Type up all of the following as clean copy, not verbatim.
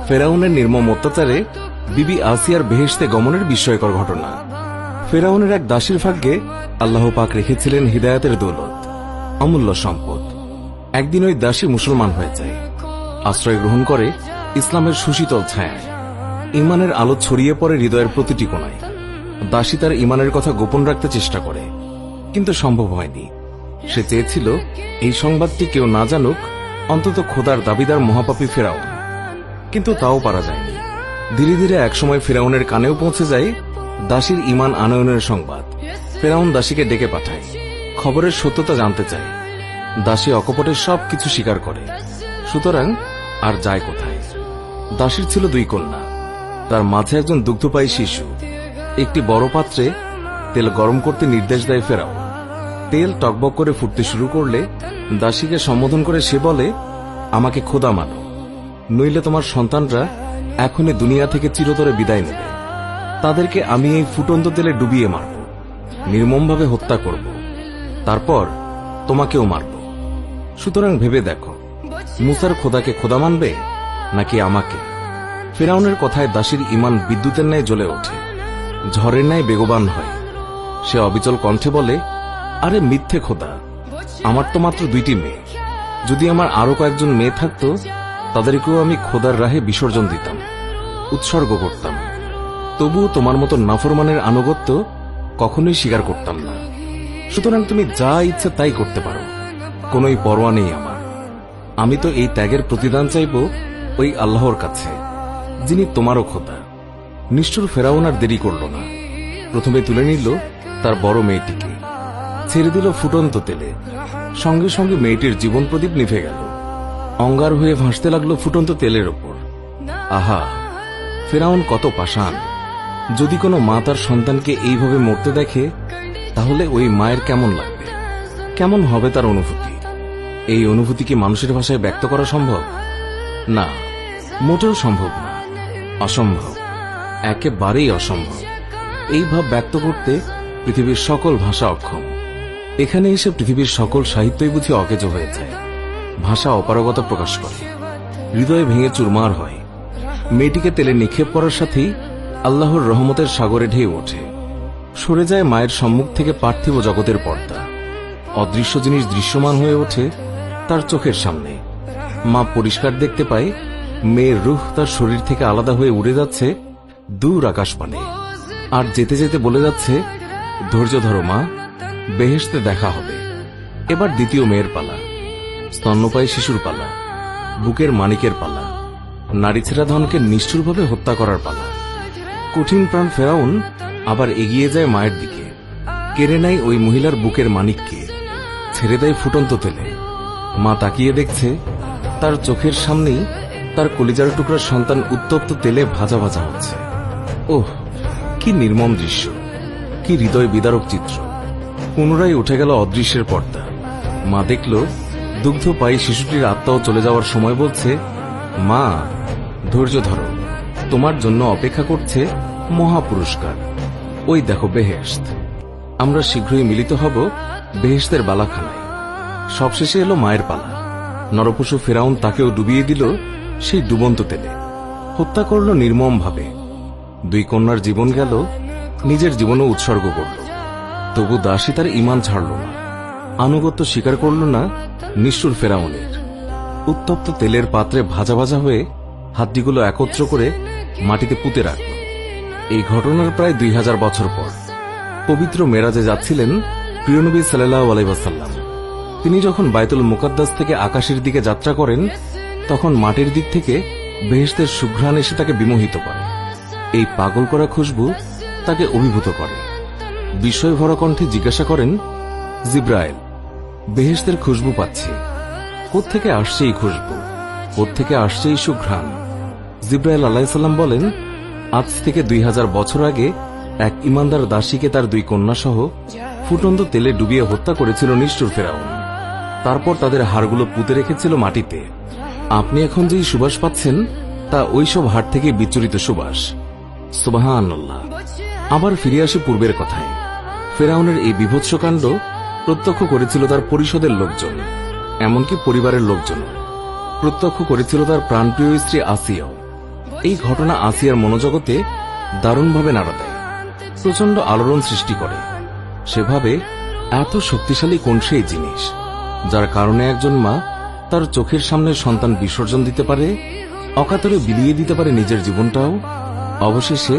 ফেরাউনের নির্মম অত্যাচারে বিবি আসিয়ার বেহেশতে গমনের বিস্ময়কর ঘটনা। ফেরাউনের এক দাসীর ভাগ্যে আল্লাহ পাক রেখেছিলেন হিদায়াতের দৌলত, অমূল্য সম্পদ। একদিন ওই দাসী মুসলমান হয়ে যায়, আশ্রয় গ্রহণ করে ইসলামের সুশীতল ছায়ায়। ইমানের আলো ছড়িয়ে পড়ে হৃদয়ের প্রতিটি কোণায়। দাসী তার ইমানের কথা গোপন রাখতে চেষ্টা করে, কিন্তু সম্ভব হয়নি। সে চেয়েছিল এই সংবাদটি কেউ না জানুক, অন্তত খোদার দাবিদার মহাপাপী ফেরাউন। কিন্তু তাও পারা যায়নি। ধীরে ধীরে একসময় ফেরাউনের কানেও পৌঁছে যায় দাসীর ইমান আনয়নের সংবাদ। ফেরাউন দাসীকে ডেকে পাঠায়, খবরের সত্যতা জানতে চায়। দাসী অকপটে সবকিছু স্বীকার করে। সুতরাং আর যায় কোথায়? দাসীর ছিল 2 কন্যা, তার মাঝে একজন দুগ্ধপায়ী শিশু। একটি বড় পাত্রে তেল গরম করতে নির্দেশ দেয় ফেরাউন। তেল টকবক করে ফুটতে শুরু করলে দাসীকে সম্বোধন করে সে বলে, আমাকে খোদা মানো, নইলে তোমার সন্তানরা এখনই দুনিয়া থেকে চিরতরে বিদায় নেবে। তাদেরকে আমি এই ফুটন্ত তেলে ডুবিয়ে মারব, নির্মমভাবে হত্যা করব, তারপর তোমাকেও মারব। সুতরাং ভেবে দেখো, মুসার খোদাকে খোদা মানবে নাকি আমাকে? ফেরাউনের কথায় দাসীর ইমান বিদ্যুতের ন্যায় জ্বলে ওঠে, ঝড়ের ন্যায় বেগবান হয়। সে অবিচল কণ্ঠে বলে, আরে মিথ্যে খোদা, আমার তো মাত্র 2টি মেয়ে। যদি আমার আরো কয়েকজন মেয়ে থাকতো, তাদেরকেও আমি খোদার রাহে বিসর্জন দিতাম, উৎসর্গ করতাম। তবুও তোমার মতো নাফরমানের আনুগত্য কখনোই স্বীকার করতাম না। সুতরাং তুমি যা ইচ্ছে তাই করতে পারো, কোনোই পরোয়া নেই আমার। আমি তো এই ত্যাগের প্রতিদান চাইব ওই আল্লাহর কাছে, যিনি তোমারও খোদা। নিষ্ঠুর ফেরাউন আর দেরি করল না। প্রথমে তুলে নিল তার বড় মেয়েটিকে, ছেড়ে দিল ফুটন্ত তেলে। সঙ্গে সঙ্গে মেয়েটির জীবন প্রদীপ নিভে গেল, অঙ্গার হয়ে ভাসতে লাগলো ফুটন্ত তেলের ওপর। আহা, ফেরাউন কত পাষাণ! যদি কোনো মা তার সন্তানকে এইভাবে মরতে দেখে, তাহলে ওই মায়ের কেমন লাগবে, কেমন হবে তার অনুভূতি? এই অনুভূতি কি মানুষের ভাষায় ব্যক্ত করা সম্ভব? না, মোটেও সম্ভব না, অসম্ভব, একেবারেই অসম্ভব। এই ভাব ব্যক্ত করতে পৃথিবীর সকল ভাষা অক্ষম। এখানে এসে পৃথিবীর সকল সাহিত্যই বুঝি অকেজো হয়ে যায়। ভাষা অপারগতা প্রকাশ করে, হৃদয়ে ভেঙে চুরমার হয়। মেয়েটিকে তেলে নিক্ষেপ করার সাথেই আল্লাহর রহমতের সাগরে ঢেউ ওঠে। সরে যায় মায়ের সম্মুখ থেকে পার্থিব জগতের পর্দা। অদৃশ্য জিনিস দৃশ্যমান হয়ে ওঠে তার চোখের সামনে। মা পরিষ্কার দেখতে পায় মেয়ের রূহ তার শরীর থেকে আলাদা হয়ে উড়ে যাচ্ছে দূর আকাশপানে, আর যেতে যেতে বলে যাচ্ছে, ধৈর্য ধরো মা, বেহেশতে দেখা হবে। এবার দ্বিতীয় মেয়ের পালা, স্তন্যপায়ী শিশুর পালা, বুকের মানিকের পালা, নারীছেড়া ধনকে নিষ্ঠুরভাবে হত্যা করার পালা। কঠিন প্রাণ ফেরাউন আবার এগিয়ে যায় মায়ের দিকে, কেড়ে নেয় ওই মহিলার বুকের মানিককে, ছেড়ে দেয় ফুটন্ত তেলে। মা তাকিয়ে দেখছে, তার চোখের সামনেই তার কলিজার টুকরার সন্তান উত্তপ্ত তেলে ভাজা ভাজা হচ্ছে। ওহ, কি নির্মম দৃশ্য, কি হৃদয় বিদারক চিত্র! পুনরায় উঠে গেল অদৃশ্যের পর্দা। মা দেখল দুগ্ধপায়ী শিশুটির আত্মাও চলে যাওয়ার সময় বলছে, মা, ধৈর্য ধরো, তোমার জন্য অপেক্ষা করছে মহাপুরস্কার। ওই দেখো বেহেশত। আমরা শীঘ্রই মিলিত হব বেহেশতের বালাখানায়। সবশেষে এলো মায়ের পালা। নরপশু ফেরাউন তাকেও ডুবিয়ে দিল সেই ডুবন্ত তেলে, হত্যা করল নির্মমভাবে। 2 কন্যার জীবন গেল, নিজের জীবনও উৎসর্গ করল। তবু দাসী তার ঈমান ছাড়ল না, আনুগত্য স্বীকার করল না নিষ্ঠুর ফেরাউনের। উত্তপ্ত তেলের পাত্রে ভাজা ভাজা হয়ে হাড্ডিগুলো একত্র করে মাটিতে পুঁতে রাখল। এই ঘটনার প্রায় 2000 বছর পর পবিত্র মেরাজে যাচ্ছিলেন প্রিয়নবী সাল্লাল্লাহু আলাইহি ওয়াসাল্লাম। তিনি যখন বায়তুল মুকাদ্দাস থেকে আকাশের দিকে যাত্রা করেন, তখন মাটির দিক থেকে বেহেশতের সুঘ্রাণ এসে তাকে বিমোহিত করে। এই পাগল করা খুশবু তাকে অভিভূত করে। বিস্ময় ভরা কণ্ঠে জিজ্ঞাসা করেন, জিব্রাইল, বেহেশতের খুশবু পাচ্ছি, কোত্থেকে আসছে এই খুশবু, কোত্থেকে আসছে এই সুঘ্রাণ? জিব্রাইল আলাইহিস সালাম বলেন, আজ থেকে 2000 বছর আগে এক ইমানদার দাসীকে তার 2 কন্যা সহ ফুটন্ত তেলে ডুবিয়ে হত্যা করেছিল নিষ্ঠুর ফেরাউন। তারপর তাদের হাড়গুলো পুঁতে রেখেছিল মাটিতে। আপনি এখন যেই সুবাস পাচ্ছেন, তা ওইসব হাড় থেকে বিচ্ছুরিত সুবাস। সুবহানাল্লাহ। আবার ফিরে আসে পূর্বের কথায়। ফেরাউনের এই বিভৎস কাণ্ড প্রত্যক্ষ করেছিল তার পরিষদের লোকজন, এমনকি পরিবারের লোকজন। প্রত্যক্ষ করেছিল তার প্রাণপ্রিয় স্ত্রী আসিয়াও। এই ঘটনা আসিয়ার মনোজগতে দারুণভাবে নাড়া দেয়, প্রচন্ড আলোড়ন সৃষ্টি করে। সেভাবে এত শক্তিশালী কোন সেই জিনিস যার কারণে একজন মা তার চোখের সামনে সন্তান বিসর্জন দিতে পারে, অকাতরে বিলিয়ে দিতে পারে নিজের জীবনটাও। অবশেষে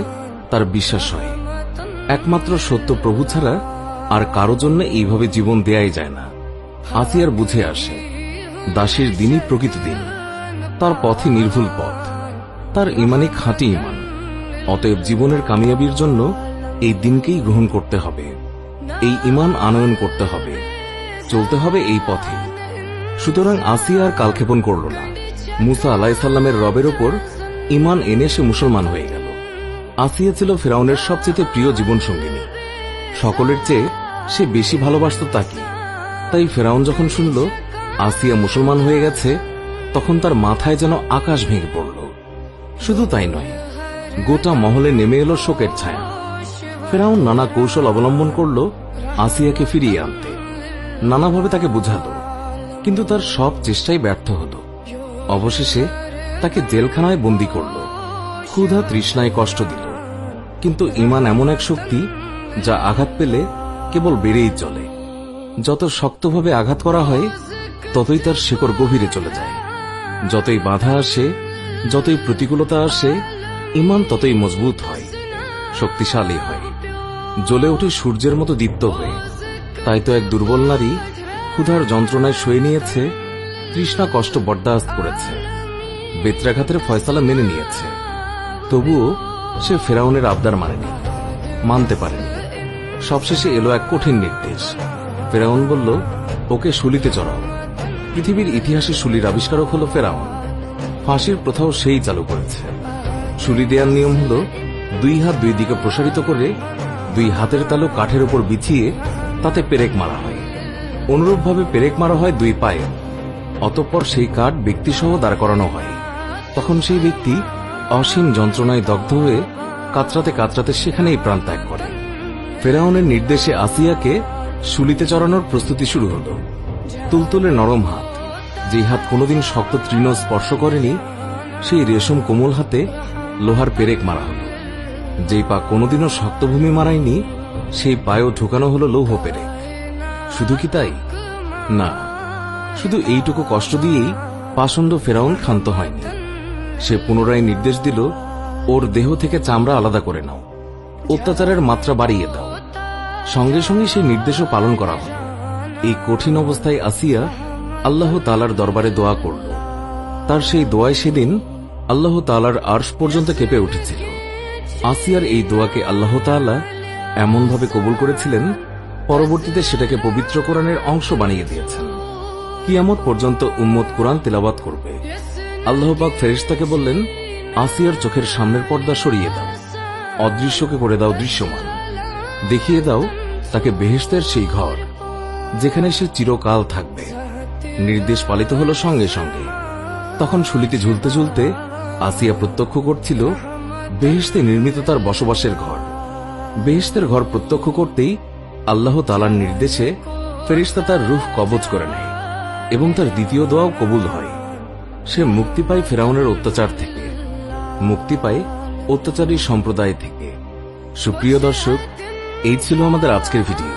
তার বিশ্বাস হয় একমাত্র সত্য প্রভু ছাড়া আর কারো জন্য এইভাবে জীবন দেয়াই যায় না। আসিয়ার বুঝে আসে দাসীর দিনই প্রকৃত দিন, তার পথই নির্ভুল পথ, তার ইমানই খাঁটি ইমান। অতএব জীবনের কামিয়াবির জন্য এই দিনকেই গ্রহণ করতে হবে, এই ইমান আনয়ন করতে হবে, চলতে হবে এই পথে। সুতরাং আসিয়া আর কালক্ষেপণ করল না। মুসা আলাইহিসসালামের রবের ওপর ইমান এনে সে মুসলমান হয়ে গেল। আসিয়া ছিল ফেরাউনের সবচেয়ে প্রিয় জীবন সঙ্গিনী, সকলের চেয়ে সে বেশি ভালোবাসত তাকে। তাই ফেরাউন যখন শুনল আসিয়া মুসলমান হয়ে গেছে, তখন তার মাথায় যেন আকাশ ভেঙে পড়ল। শুধু তাই নয়, গোটা মহলে নেমে এলো শোকের ছায়া। ফেরাউন নানা কৌশল অবলম্বন করল আসিয়াকে ফিরিয়ে আনতে, নানাভাবে তাকে বুঝালো, কিন্তু তার সব চেষ্টাই ব্যর্থ হল। অবশেষে তাকে জেলখানায় বন্দী করল, ক্ষুধা তৃষ্ণায় কষ্ট দিল। কিন্তু ঈমান এমন এক শক্তি যা আঘাত পেলে কেবল বেড়েই চলে। যত শক্তভাবে আঘাত করা হয় ততই তার শিকড় গভীরে চলে যায়। যতই বাধা আসে, যতই প্রতিকূলতা আসে, ঈমান ততই মজবুত হয়, শক্তিশালী হয়, জ্বলে ওঠে সূর্যের মতো দীপ্ত হয়ে। তাই তো এক দুর্বল নারী ক্ষুধার যন্ত্রণায় সয়ে নিয়েছে, তৃষ্ণা কষ্ট বরদাস্ত করেছে, বেত্রাঘাতের ফয়সালা মেনে নিয়েছে। তবুও সে ফেরাউনের আবদার মানতে পারেনি। সবশেষে এলো এক কঠিন নির্দেশ। ফেরাউন বলল, ওকে শুলিতে চড়াও। পৃথিবীর ইতিহাসে শুলির আবিষ্কারক হল ফেরাউন। ফাঁসির প্রথাও সেই চালু করেছে। শুলি দেওয়ার নিয়ম হল 2 হাত 2 দিকে প্রসারিত করে 2 হাতের তালু কাঠের উপর বিছিয়ে তাতে পেরেক মারা হয়। অনুরূপভাবে পেরেক মারা হয় 2 পায়ে। অতঃপর সেই কাঠ ব্যক্তিসহ দাঁড় করানো হয়। তখন সেই ব্যক্তি অসীম যন্ত্রণায় দগ্ধ হয়ে কাতরাতে কাতরাতে সেখানেই প্রাণ ত্যাগ করে। ফেরাউনের নির্দেশে আসিয়াকে শুলিতে চড়ানোর প্রস্তুতি শুরু হল। তুলতুলে নরম হাত, যেই হাত কোনোদিন শক্ত তৃণ স্পর্শ করেনি, সেই রেশম কোমল হাতে লোহার পেরেক মারা হল। যেই পা কোনোদিনও শক্ত ভূমি মারায়নি, সেই পায়েও ঢুকানো হল লৌহ পেরেক। শুধু কি তাই? না, শুধু এইটুকু কষ্ট দিয়েই পাষণ্ড ফেরাউন ক্ষান্ত হয়নি। সে পুনরায় নির্দেশ দিল, ওর দেহ থেকে চামড়া আলাদা করে নাও, অত্যাচারের মাত্রা বাড়িয়ে দাও। সঙ্গে সঙ্গে সেই নির্দেশও পালন করা হল। এই কঠিন অবস্থায় আসিয়া আল্লাহ তাআলার দরবারে দোয়া করল। তার সেই দোয়ায় সেদিন আল্লাহ তাআলার আরশ পর্যন্ত কেঁপে উঠেছিল। আসিয়ার এই দোয়াকে আল্লাহ তাআলা এমনভাবে কবুল করেছিলেন, পরবর্তীতে সেটাকে পবিত্র কোরআনের অংশ বানিয়ে দিয়েছেন। কিয়ামত পর্যন্ত উম্মত কোরআন তেলাওয়াত করবে। আল্লাহ পাক ফেরেশতাকে বললেন, আসিয়ার চোখের সামনের পর্দা সরিয়ে দাও, অদৃশ্যকে করে দাও দৃশ্যমান, দেখিয়ে দাও তাকে বেহেশতের সেই ঘর যেখানে সে চিরকাল থাকবে। নির্দেশ পালিত হল সঙ্গে সঙ্গে। তখন শুলিতে ঝুলতে ঝুলতে আসিয়া প্রত্যক্ষ করছিল বেহেশতে নির্মিত তার বসবাসের ঘর। বেহেশতের ঘর প্রত্যক্ষ করতেই আল্লাহ তাআলার নির্দেশে ফেরেশতা তার রূহ কবজ করে নেয় এবং তার দ্বিতীয় দোয়াও কবুল হয়। সে মুক্তি পায় ফেরাউনের অত্যাচার থেকে, মুক্তি পায় অত্যাচারী সম্প্রদায় থেকে। সুপ্রিয় দর্শক, এই ছিল আমাদের আজকের ভিডিও।